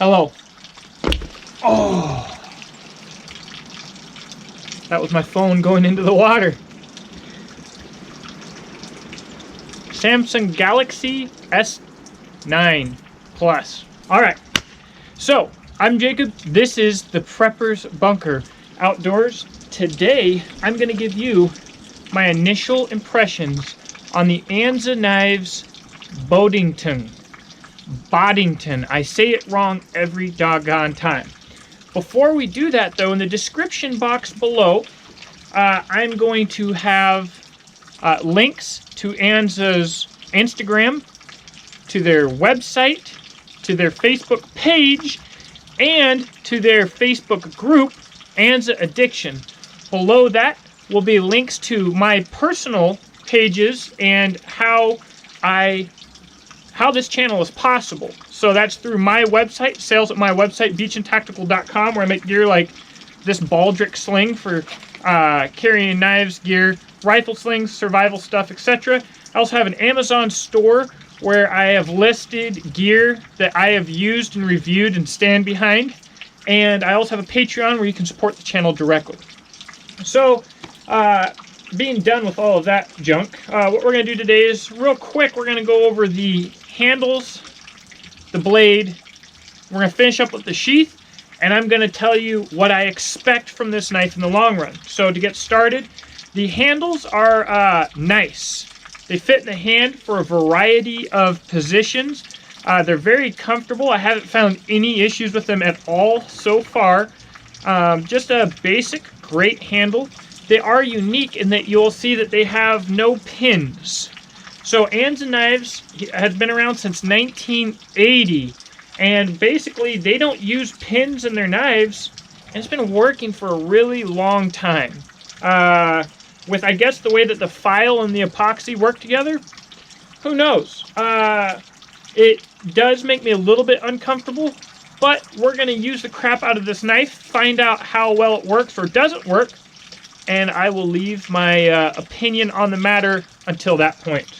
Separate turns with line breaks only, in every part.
Hello. Oh. That was my phone going into the water. Samsung Galaxy S9 Plus. Alright. So, I'm Jacob. This is the Prepper's Bunker Outdoors. Today, I'm going to give you my initial impressions on the Anza knives Boddington. I say it wrong every doggone time. Before we do that, though, in the description box below, I'm going to have links to Anza's Instagram, to their website, to their Facebook page, and to their Facebook group, Anza Addiction. Below that will be links to my personal pages and how this channel is possible. So that's through my website, sales at my website, beachandtactical.com, where I make gear like this Baldric sling for carrying knives, gear, rifle slings, survival stuff, etc. I also have an Amazon store where I have listed gear that I have used and reviewed and stand behind. And I also have a Patreon where you can support the channel directly. So, being done with all of that junk, what we're going to do today is, real quick, we're going to go over the handles, the blade, we're going to finish up with the sheath, and I'm going to tell you what I expect from this knife in the long run. So to get started, the handles are nice. They fit in the hand for a variety of positions. They're very comfortable. I haven't found any issues with them at all so far. Just a basic, great handle. They are unique in that you'll see that they have no pins. So Anza knives have been around since 1980, and basically they don't use pins in their knives, and it's been working for a really long time. With, I guess, the way that the file and the epoxy work together, who knows? It does make me a little bit uncomfortable, but we're going to use the crap out of this knife, find out how well it works or doesn't work, and I will leave my opinion on the matter until that point.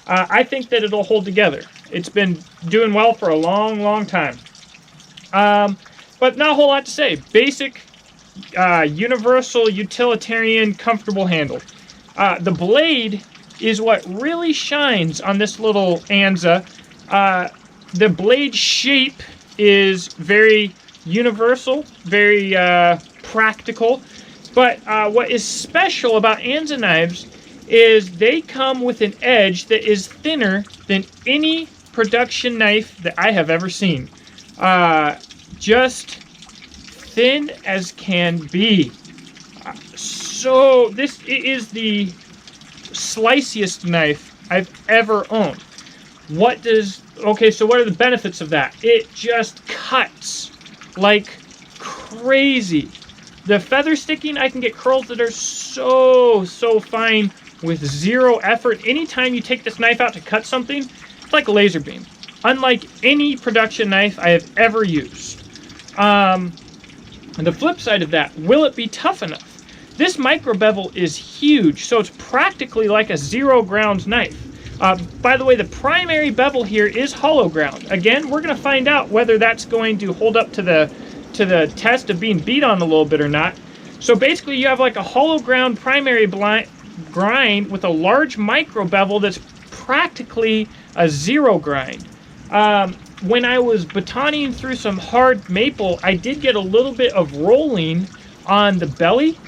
I think that it'll hold together. It's been doing well for a long, long time. But not a whole lot to say. Basic, universal, utilitarian, comfortable handle. The blade is what really shines on this little Anza. The blade shape is very universal, very practical. But what is special about Anza knives is they come with an edge that is thinner than any production knife that I have ever seen. Just thin as can be. So this is the sliciest knife I've ever owned. Okay, so what are the benefits of that? It just cuts like crazy. The feather sticking, I can get curls that are so fine with zero effort. Anytime you take this knife out to cut something, it's like a laser beam. Unlike any production knife I have ever used. And the flip side of that, will it be tough enough? This micro bevel is huge, so it's practically like a zero ground knife. By the way, the primary bevel here is hollow ground. Again, we're going to find out whether that's going to hold up to the test of being beat on a little bit or not. So basically you have like a hollow ground primary grind with a large micro bevel that's practically a zero grind. When I was batoning through some hard maple, I did get a little bit of rolling on the belly,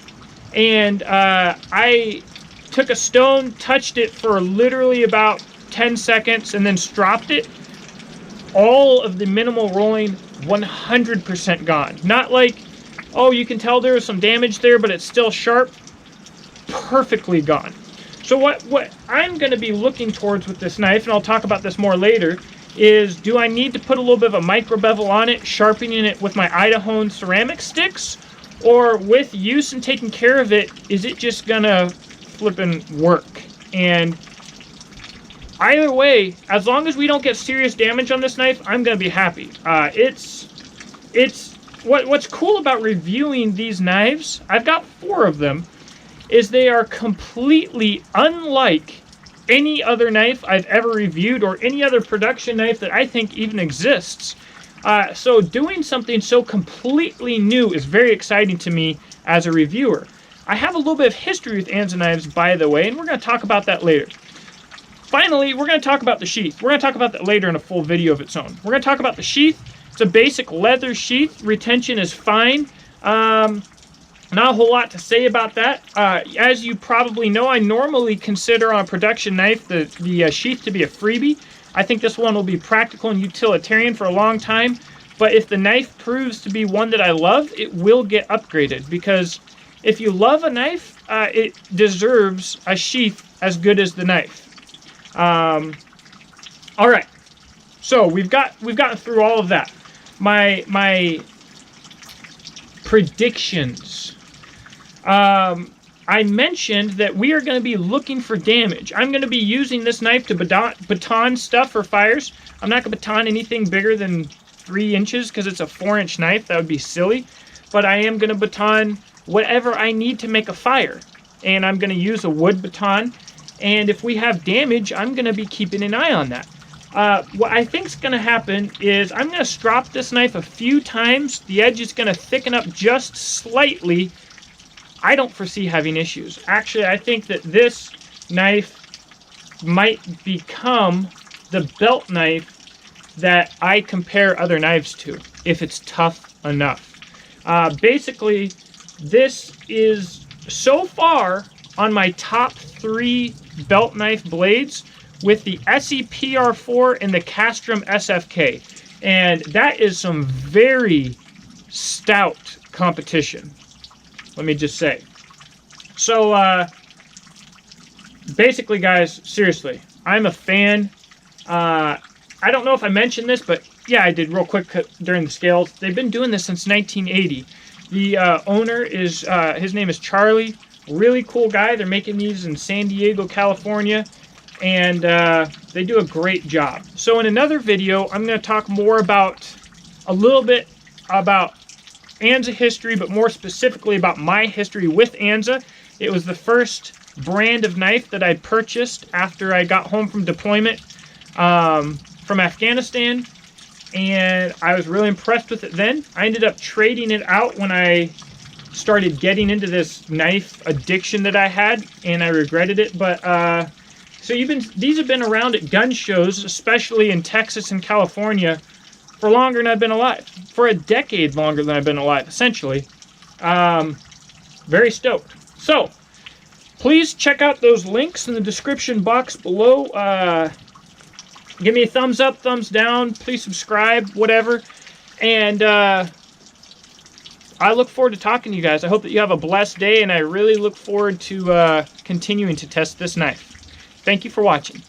and I took a stone, touched it for literally about 10 seconds, and then stropped it. All of the minimal rolling, 100% gone. Not like, oh, you can tell there was some damage there, but it's still sharp. Perfectly gone. So what I'm going to be looking towards with this knife, and I'll talk about this more later, is do I need to put a little bit of a micro bevel on it, sharpening it with my Idaho ceramic sticks, or with use and taking care of it, is it just going to flippin' work? And either way, as long as we don't get serious damage on this knife, I'm going to be happy. What's cool about reviewing these knives, I've got 4 of them, is they are completely unlike any other knife I've ever reviewed or any other production knife that I think even exists. So doing something so completely new is very exciting to me as a reviewer. I have a little bit of history with Anza knives, by the way, and we're going to talk about that later. Finally, we're going to talk about the sheath. We're going to talk about that later in a full video of its own. We're going to talk about the sheath. It's a basic leather sheath. Retention is fine. Not a whole lot to say about that. As you probably know, I normally consider on a production knife the sheath to be a freebie. I think this one will be practical and utilitarian for a long time, but if the knife proves to be one that I love, it will get upgraded, because if you love a knife, it deserves a sheath as good as the knife. All right, so we've gotten through all of that. My predictions. I mentioned that we are going to be looking for damage. I'm going to be using this knife to baton stuff for fires. I'm not going to baton anything bigger than 3 inches because it's a 4-inch knife. That would be silly. But I am going to baton whatever I need to make a fire. And I'm going to use a wood baton. And if we have damage, I'm going to be keeping an eye on that. What I think is going to happen is I'm going to strop this knife a few times. The edge is going to thicken up just slightly. I don't foresee having issues. Actually, I think that this knife might become the belt knife that I compare other knives to, if it's tough enough. Basically, this is so far on my top 3 belt knife blades with the SEPR4 and the Castrum SFK. And that is some very stout competition, let me just say. So, basically, guys, seriously, I'm a fan. I don't know if I mentioned this, but yeah, I did real quick during the scales. They've been doing this since 1980. The owner is, his name is Charlie. Really cool guy. They're making these in San Diego, California, and they do a great job. So in another video, I'm going to talk more about, a little bit about Anza history, but more specifically about my history with Anza. It was the first brand of knife that I purchased after I got home from deployment from Afghanistan, and I was really impressed with it then. I ended up trading it out when I started getting into this knife addiction that I had, and I regretted it. But so these have been around at gun shows, especially in Texas and California, for longer than I've been alive. For a decade longer than I've been alive, essentially. Very stoked. So, please check out those links in the description box below. Give me a thumbs up, thumbs down. Please subscribe, whatever. And I look forward to talking to you guys. I hope that you have a blessed day, and I really look forward to continuing to test this knife. Thank you for watching.